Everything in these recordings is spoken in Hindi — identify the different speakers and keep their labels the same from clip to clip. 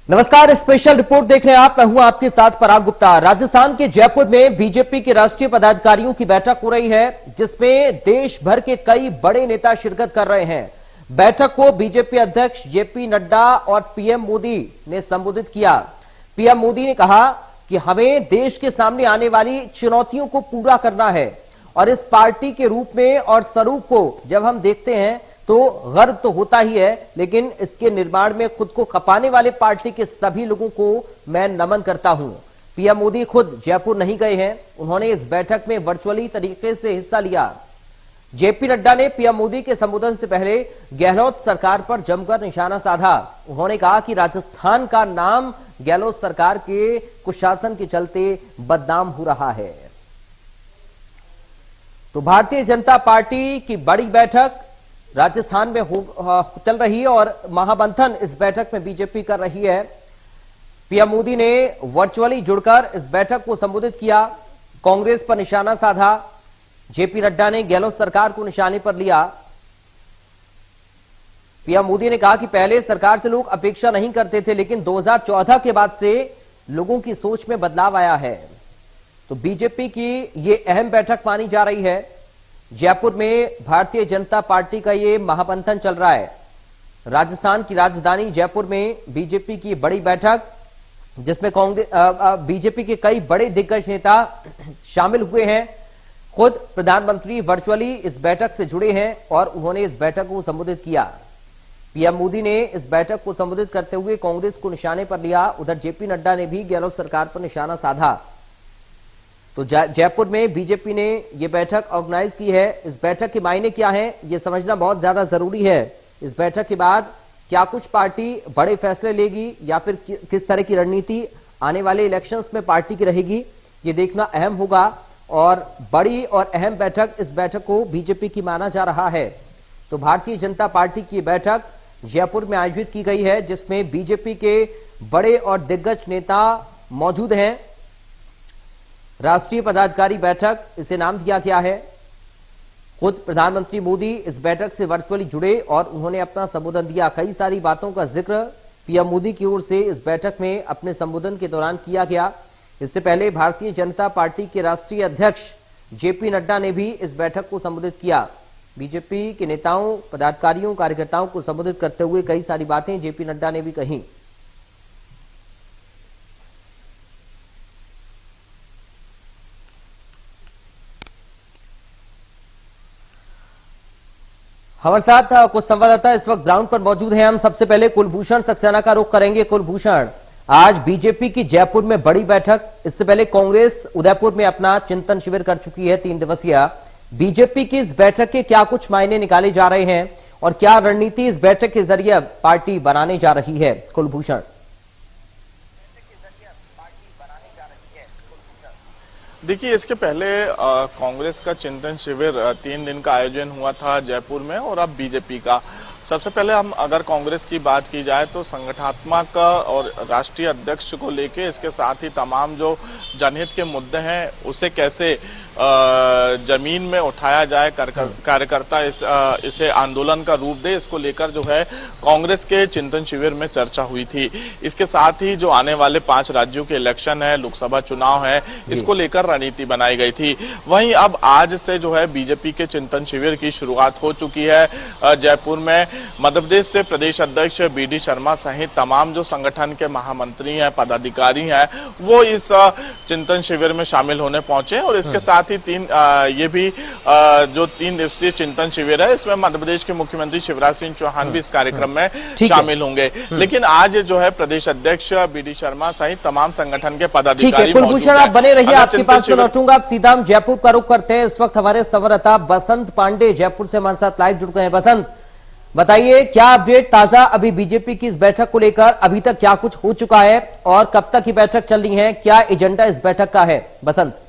Speaker 1: नमस्कार, स्पेशल रिपोर्ट देख रहे हैं आप। मैं हूं आपके साथ पराग गुप्ता। राजस्थान के जयपुर में बीजेपी के राष्ट्रीय पदाधिकारियों की बैठक हो रही है, जिसमें देश भर के कई बड़े नेता शिरकत कर रहे हैं। बैठक को बीजेपी अध्यक्ष जेपी नड्डा और पीएम मोदी ने संबोधित किया। पीएम मोदी ने कहा कि हमें देश के सामने आने वाली चुनौतियों को पूरा करना है और इस पार्टी के रूप में और स्वरूप को जब हम देखते हैं तो गर्व तो होता ही है, लेकिन इसके निर्माण में खुद को खपाने वाले पार्टी के सभी लोगों को मैं नमन करता हूं। पीएम मोदी खुद जयपुर नहीं गए हैं, उन्होंने इस बैठक में वर्चुअली तरीके से हिस्सा लिया। जेपी नड्डा ने पीएम मोदी के संबोधन से पहले गहलोत सरकार पर जमकर निशाना साधा। उन्होंने कहा कि राजस्थान का नाम गहलोत सरकार के कुशासन के चलते बदनाम हो रहा है। तो भारतीय जनता पार्टी की बड़ी बैठक राजस्थान में चल रही है और महामंथन इस बैठक में बीजेपी कर रही है। पीएम मोदी ने वर्चुअली जुड़कर इस बैठक को संबोधित किया, कांग्रेस पर निशाना साधा। जेपी नड्डा ने गहलोत सरकार को निशाने पर लिया। पीएम मोदी ने कहा कि पहले सरकार से लोग अपेक्षा नहीं करते थे, लेकिन 2014 के बाद से लोगों की सोच में बदलाव आया है। तो बीजेपी की ये अहम बैठक मानी जा रही है। जयपुर में भारतीय जनता पार्टी का ये महामंथन चल रहा है। राजस्थान की राजधानी जयपुर में बीजेपी की बड़ी बैठक, जिसमें कांग्रेस बीजेपी के कई बड़े दिग्गज नेता शामिल हुए हैं। खुद प्रधानमंत्री वर्चुअली इस बैठक से जुड़े हैं और उन्होंने इस बैठक को संबोधित किया। पीएम मोदी ने इस बैठक को संबोधित करते हुए कांग्रेस को निशाने पर लिया। उधर जेपी नड्डा ने भी गहलोत सरकार पर निशाना साधा। तो जयपुर में बीजेपी ने यह बैठक ऑर्गेनाइज की है। इस बैठक के मायने क्या है, यह समझना बहुत ज्यादा जरूरी है। इस बैठक के बाद क्या कुछ पार्टी बड़े फैसले लेगी या फिर किस तरह की रणनीति आने वाले इलेक्शंस में पार्टी की रहेगी, यह देखना अहम होगा। और बड़ी और अहम बैठक, इस बैठक को बीजेपी की माना जा रहा है। तो भारतीय जनता पार्टी की बैठक जयपुर में आयोजित की गई है, जिसमें बीजेपी के बड़े और दिग्गज नेता मौजूद हैं। राष्ट्रीय पदाधिकारी बैठक इसे नाम दिया गया है। खुद प्रधानमंत्री मोदी इस बैठक से वर्चुअली जुड़े और उन्होंने अपना संबोधन दिया। कई सारी बातों का जिक्र पीएम मोदी की ओर से इस बैठक में अपने संबोधन के दौरान किया गया। इससे पहले भारतीय जनता पार्टी के राष्ट्रीय अध्यक्ष जेपी नड्डा ने भी इस बैठक को संबोधित किया। बीजेपी के नेताओं, पदाधिकारियों, कार्यकर्ताओं को संबोधित करते हुए कई सारी बातें जेपी नड्डा ने भी कही। हमारे साथ कुछ संवाददाता इस वक्त ग्राउंड पर मौजूद हैं। हम सबसे पहले कुलभूषण सक्सेना का रुख करेंगे। कुलभूषण, आज बीजेपी की जयपुर में बड़ी बैठक, इससे पहले कांग्रेस उदयपुर में अपना चिंतन शिविर कर चुकी है 3 दिवसीय। बीजेपी की इस बैठक के क्या कुछ मायने निकाले जा रहे हैं और क्या रणनीति इस बैठक के जरिए पार्टी बनाने जा रही है? कुलभूषण,
Speaker 2: देखिए, इसके पहले कांग्रेस का चिंतन शिविर 3 दिन का आयोजन हुआ था जयपुर में और अब बीजेपी का। सबसे पहले हम अगर कांग्रेस की बात की जाए तो संगठनात्मक और राष्ट्रीय अध्यक्ष को लेके, इसके साथ ही तमाम जो जनहित के मुद्दे हैं उसे कैसे जमीन में उठाया जाए, कार्यकर्ता इसे आंदोलन का रूप दे, इसको लेकर जो है कांग्रेस के चिंतन शिविर में चर्चा हुई थी। इसके साथ ही जो आने वाले 5 राज्यों के इलेक्शन है, लोकसभा चुनाव है, इसको लेकर रणनीति बनाई गई थी। वहीं अब आज से जो है बीजेपी के चिंतन शिविर की शुरुआत हो चुकी है जयपुर में। मध्य प्रदेश से प्रदेश अध्यक्ष बीडी शर्मा सहित तमाम जो संगठन के महामंत्री हैं, पदाधिकारी हैं, वो इस चिंतन शिविर में शामिल होने पहुंचे। और इसके साथ ही ये भी जो 3 दिवसीय चिंतन शिविर है, इसमें मध्य प्रदेश के मुख्यमंत्री शिवराज सिंह चौहान भी इस कार्यक्रम में शामिल होंगे। लेकिन आज जो है प्रदेश अध्यक्ष बीडी शर्मा सहित तमाम संगठन के पदाधिकारी मौजूद हैं।
Speaker 1: आप बने रहिए, आपके पास में लौटूंगा। आप सीधा हम जयपुर का रुख करते हैं। इस वक्त हमारे संवाददाता बसंत पांडे जयपुर से हमारे साथ लाइव जुड़ गए हैं। बसंत, बताइए क्या अपडेट ताजा अभी बीजेपी की इस बैठक को लेकर, अभी तक क्या कुछ हो चुका है और कब तक की बैठक चल रही है, क्या एजेंडा इस बैठक का है? बसंत,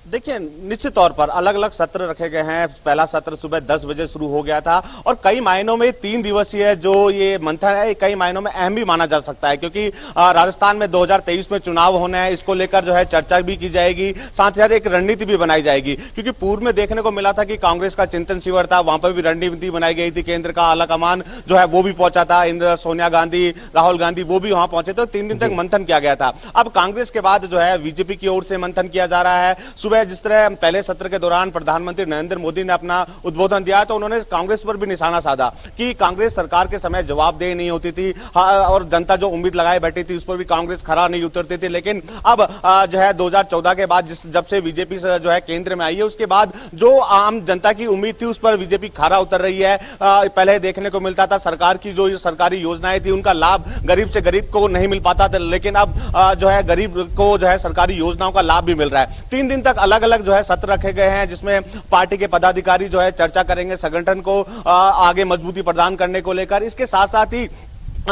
Speaker 3: देखिए, निश्चित तौर पर अलग अलग सत्र रखे गए हैं। पहला सत्र सुबह 10 बजे शुरू हो गया था और कई मायनों में 3 दिवसीय जो ये मंथन है कई मायनों में अहम भी माना जा सकता है, क्योंकि राजस्थान में 2023 में चुनाव होने हैं, इसको लेकर जो है चर्चा भी की जाएगी, साथ ही साथ एक रणनीति भी बनाई जाएगी। क्योंकि पूर्व में देखने को मिला था कि कांग्रेस का चिंतन शिविर था, वहां पर भी रणनीति बनाई गई थी, केंद्र का आला कमान जो है वो भी पहुंचा था, सोनिया गांधी, राहुल गांधी वो भी वहां पहुंचे, तो 3 दिन तक मंथन किया गया था। अब कांग्रेस के बाद जो है बीजेपी की ओर से मंथन किया जा रहा है। सुबह जिस तरह पहले सत्र के दौरान प्रधानमंत्री नरेंद्र मोदी ने अपना उद्बोधन दिया तो उन्होंने कांग्रेस पर भी निशाना साधा कि कांग्रेस सरकार के समय जवाबदेही नहीं होती थी और जनता जो उम्मीद लगाए बैठी थी उस पर भी कांग्रेस खरा नहीं उतरती थी। लेकिन अब जो है 2014 के बाद जब से बीजेपी जो है केंद्र में आई है उसके बाद जो आम जनता की उम्मीद थी उस पर बीजेपी खरा उतर रही है। पहले देखने को मिलता था सरकार की जो सरकारी योजनाएं थी उनका लाभ गरीब से गरीब को नहीं मिल पाता था, लेकिन अब जो है गरीब को जो है सरकारी योजनाओं का लाभ भी मिल रहा है। 3 दिन तक अलग अलग जो है सत्र रखे गए हैं जिसमें पार्टी के पदाधिकारी जो है चर्चा करेंगे संगठन को आगे मजबूती प्रदान करने को लेकर। इसके साथ साथ ही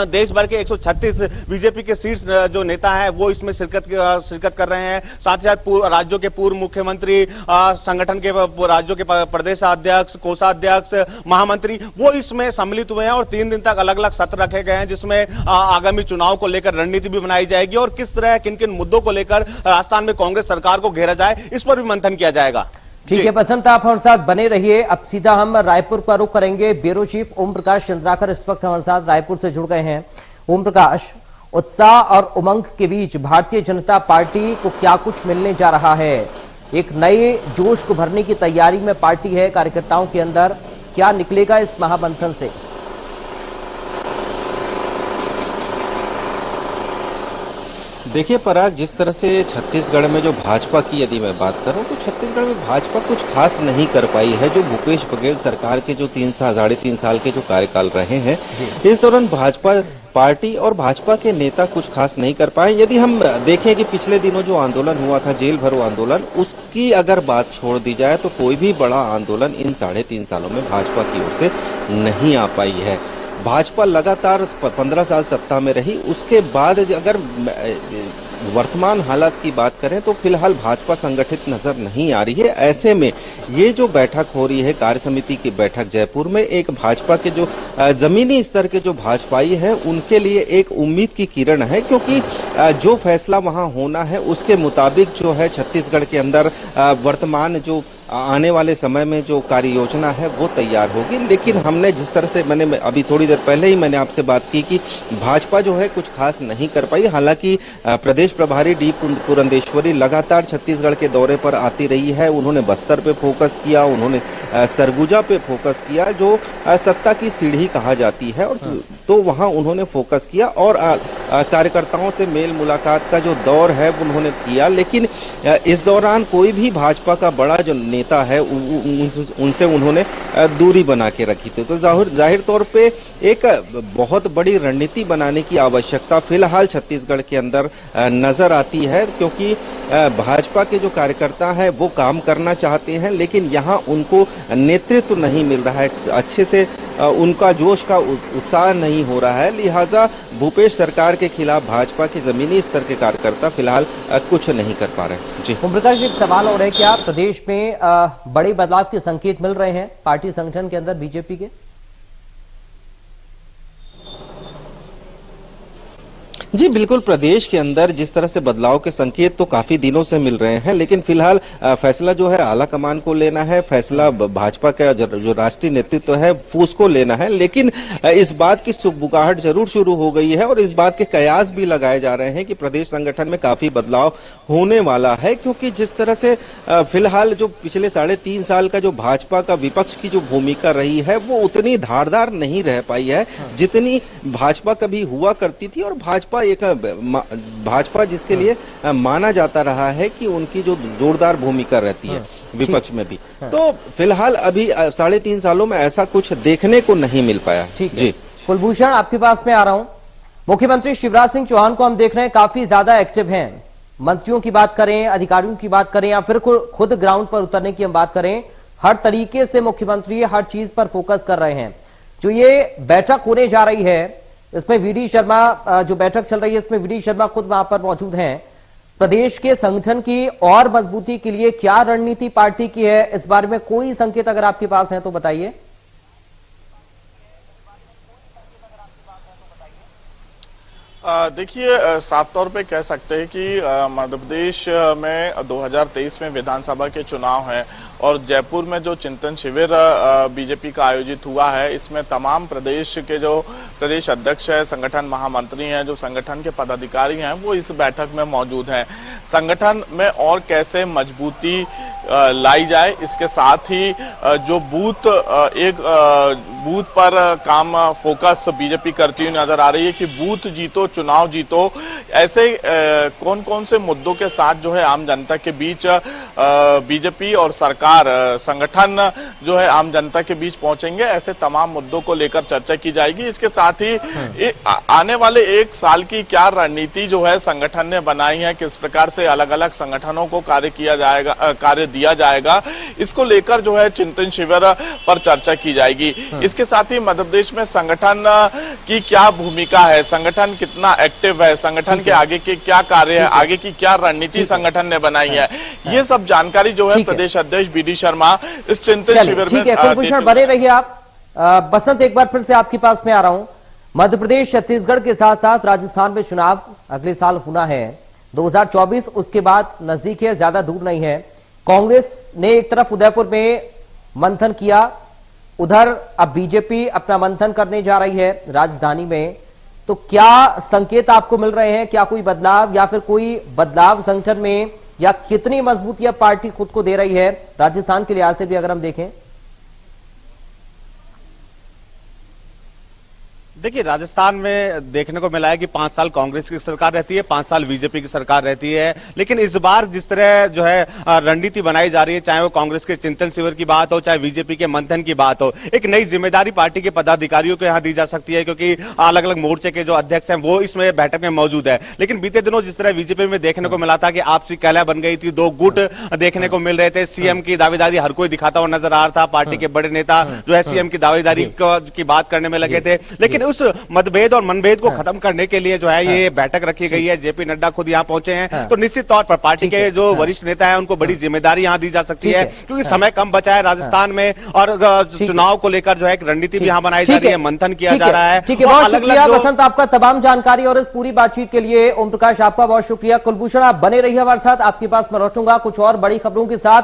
Speaker 3: देश भर के 136 बीजेपी के शीर्ष जो नेता हैं वो इसमें शिरकत कर रहे हैं। साथ ही साथ राज्यों के पूर्व मुख्यमंत्री, संगठन के राज्यों के प्रदेशाध्यक्ष, कोषाध्यक्ष, महामंत्री वो इसमें सम्मिलित हुए हैं और 3 दिन तक अलग अलग सत्र रखे गए हैं जिसमें आगामी चुनाव को लेकर रणनीति भी बनाई जाएगी और किस तरह किन किन मुद्दों को लेकर राजस्थान में कांग्रेस सरकार को घेरा जाए इस पर भी मंथन किया जाएगा।
Speaker 1: ठीक है बसंत, आप हमारे साथ बने रहिए। अब सीधा हम रायपुर का रुख करेंगे। ब्यूरो चीफ ओम प्रकाश चंद्राकर इस वक्त हमारे साथ रायपुर से जुड़ गए हैं। ओम प्रकाश, उत्साह और उमंग के बीच भारतीय जनता पार्टी को क्या कुछ मिलने जा रहा है? एक नए जोश को भरने की तैयारी में पार्टी है कार्यकर्ताओं के अंदर, क्या निकलेगा इस महामंथन से?
Speaker 4: देखिए पराग, जिस तरह से छत्तीसगढ़ में जो भाजपा की यदि मैं बात करूं तो छत्तीसगढ़ में भाजपा कुछ खास नहीं कर पाई है। जो भूपेश बघेल सरकार के जो 3.5 साल के जो कार्यकाल रहे हैं इस दौरान भाजपा पार्टी और भाजपा के नेता कुछ खास नहीं कर पाए। यदि हम देखें कि पिछले दिनों जो आंदोलन हुआ था, जेल भरो आंदोलन, उसकी अगर बात छोड़ दी जाए तो कोई भी बड़ा आंदोलन इन 3.5 सालों में भाजपा की ओर से नहीं आ पाई है। भाजपा लगातार 15 साल सत्ता में रही, उसके बाद अगर वर्तमान हालात की बात करें तो फिलहाल भाजपा संगठित नजर नहीं आ रही है। ऐसे में ये जो बैठक हो रही है, कार्य समिति की बैठक जयपुर में, एक भाजपा के जो जमीनी स्तर के जो भाजपाई है उनके लिए एक उम्मीद की किरण है, क्योंकि जो फैसला वहां होना है उसके मुताबिक जो है छत्तीसगढ़ के अंदर वर्तमान जो आने वाले समय में जो कार्य योजना है वो तैयार होगी। लेकिन हमने जिस तरह से मैंने अभी थोड़ी देर पहले ही मैंने आपसे बात की कि भाजपा जो है कुछ खास नहीं कर पाई। हालांकि प्रदेश प्रभारी डी पुरंदेश्वरी लगातार छत्तीसगढ़ के दौरे पर आती रही है। उन्होंने बस्तर पे फोकस किया, उन्होंने सरगुजा पे फोकस किया जो सत्ता की सीढ़ी कहा जाती है, और तो वहां उन्होंने फोकस किया और कार्यकर्ताओं से मेल मुलाकात का जो दौर है उन्होंने किया। लेकिन इस दौरान कोई भी भाजपा का बड़ा जो नेता है उनसे उन्होंने दूरी बना के रखी थी। तो जाहिर तौर पे एक बहुत बड़ी रणनीति बनाने की आवश्यकता फिलहाल छत्तीसगढ़ के अंदर नजर आती है, क्योंकि भाजपा के जो कार्यकर्ता हैं वो काम करना चाहते हैं लेकिन यहाँ उनको नेतृत्व नहीं मिल रहा है, अच्छे से उनका जोश का उत्साह नहीं हो रहा है। लिहाजा भूपेश सरकार के खिलाफ भाजपा के जमीनी स्तर के कार्यकर्ता फिलहाल कुछ नहीं कर पा रहे। जी
Speaker 1: ओम प्रकाश, एक सवाल और है, क्या प्रदेश में बड़े बदलाव के संकेत मिल रहे हैं पार्टी संगठन के अंदर बीजेपी के?
Speaker 4: जी बिल्कुल, प्रदेश के अंदर जिस तरह से बदलाव के संकेत तो काफी दिनों से मिल रहे हैं, लेकिन फिलहाल फैसला जो है आला कमान को लेना है, फैसला भाजपा का जो राष्ट्रीय नेतृत्व है उसको लेना है। लेकिन इस बात की सुगबुगाहट जरूर शुरू हो गई है और इस बात के कयास भी लगाए जा रहे हैं कि प्रदेश संगठन में काफी बदलाव होने वाला है, क्योंकि जिस तरह से फिलहाल जो पिछले 3.5 साल का जो भाजपा का विपक्ष की जो भूमिका रही है वो उतनी धारदार नहीं रह पाई है जितनी भाजपा कभी हुआ करती थी। और भाजपा जिसके लिए माना जाता रहा है कि उनकी जो जोरदार भूमिका रहती है विपक्ष में भी, तो फिलहाल अभी 3.5 सालों में ऐसा कुछ देखने को नहीं मिल पाया।
Speaker 1: ठीक है, कुलभूषण आपके पास में आ रहा हूं। मुख्यमंत्री शिवराज सिंह चौहान को हम देख रहे हैं काफी ज्यादा एक्टिव हैं। मंत्रियों की बात करें, अधिकारियों की बात करें या फिर खुद ग्राउंड पर उतरने की हम बात करें, हर तरीके से मुख्यमंत्री हर चीज पर फोकस कर रहे हैं। जो ये बैठक होने जा रही है इसमें वीडी शर्मा, जो बैठक चल रही है इसमें वीडी शर्मा खुद वहां पर मौजूद हैं। प्रदेश के संगठन की और मजबूती के लिए क्या रणनीति पार्टी की है, इस बारे में कोई संकेत अगर आपके पास है तो बताइए।
Speaker 2: देखिए, साफ तौर पे कह सकते हैं कि मध्य प्रदेश में 2023 में विधानसभा के चुनाव हैं और जयपुर में जो चिंतन शिविर बीजेपी का आयोजित हुआ है, इसमें तमाम प्रदेश के जो प्रदेश अध्यक्ष है, संगठन महामंत्री हैं, जो संगठन के पदाधिकारी हैं, वो इस बैठक में मौजूद हैं। संगठन में और कैसे मजबूती लाई जाए, इसके साथ ही जो बूथ पर काम फोकस बीजेपी करती हुई नजर आ रही है कि बूथ जीतो चुनाव जीतो, ऐसे कौन कौन से मुद्दों के साथ जो है आम जनता के बीच बीजेपी और सरकार संगठन जो है आम जनता के बीच पहुंचेंगे, ऐसे तमाम मुद्दों को लेकर चर्चा की जाएगी। इसके साथ ही आने वाले एक साल की क्या रणनीति जो है संगठन ने बनाई है, किस प्रकार से अलग अलग संगठनों को कार्य दिया जाएगा, इसको लेकर जो है चिंतन शिविर पर चर्चा की जाएगी। इसके साथ ही मध्य प्रदेश में संगठन की क्या भूमिका है, संगठन कितना एक्टिव है, संगठन के आगे के क्या कार्य है, आगे की क्या रणनीति संगठन ने बनाई है, ये सब जानकारी जो है प्रदेश अध्यक्ष बीडी शर्मा इस चिंतन शिविर में
Speaker 1: कुलभूषण बने रहिए आप। बसंत, एक बार फिर से आपके पास में आ रहा हूं। मध्य प्रदेश छत्तीसगढ़ के साथ साथ राजस्थान में चुनाव अगले साल होना है 2024, उसके बाद नजदीक है, ज्यादा दूर नहीं है। कांग्रेस ने एक तरफ उदयपुर में मंथन किया, उधर अब बीजेपी अपना मंथन करने जा रही है राजधानी में, तो क्या संकेत आपको मिल रहे हैं, क्या कोई बदलाव या फिर कोई बदलाव संगठन में, या कितनी मजबूती अब पार्टी खुद को दे रही है राजस्थान के लिहाज से भी अगर हम देखें?
Speaker 3: देखिए, राजस्थान में देखने को मिला है कि 5 साल कांग्रेस की सरकार रहती है, 5 साल बीजेपी की सरकार रहती है, लेकिन इस बार जिस तरह जो है रणनीति बनाई जा रही है, चाहे वो कांग्रेस के चिंतन शिविर की बात हो, चाहे बीजेपी के मंथन की बात हो, एक नई जिम्मेदारी पार्टी के पदाधिकारियों को यहां दी जा सकती है, क्योंकि अलग अलग मोर्चे के जो अध्यक्ष हैं वो इसमें बैठक में मौजूद है। लेकिन बीते दिनों जिस तरह बीजेपी में देखने को मिला था कि आपसी कलह बन गई थी, 2 गुट देखने को मिल रहे थे, सीएम की दावेदारी हर कोई दिखाता हुआ नजर आ रहा था, पार्टी के बड़े नेता जो है सीएम की दावेदारी की बात करने में लगे थे, लेकिन उस मतभेद और मनभेद को खत्म करने के लिए जो है ये बैठक रखी गई है। जेपी नड्डा खुद यहाँ पहुंचे हैं, तो निश्चित तौर पर पार्टी के जो वरिष्ठ नेता हैं उनको बड़ी जिम्मेदारी यहाँ दी जा सकती है, क्योंकि समय कम बचा है राजस्थान में और चुनाव को लेकर जो है एक रणनीति भी यहाँ बनाई जा रही है, मंथन किया जा रहा है।
Speaker 1: ठीक है, बहुत शुक्रिया बसंत आपका तमाम जानकारी और इस पूरी बातचीत के लिए। ओम प्रकाश आपका बहुत शुक्रिया। कुलभूषण आप बने रहिए हमारे साथ, आपके पास मैं लौटूंगा कुछ और बड़ी खबरों के साथ।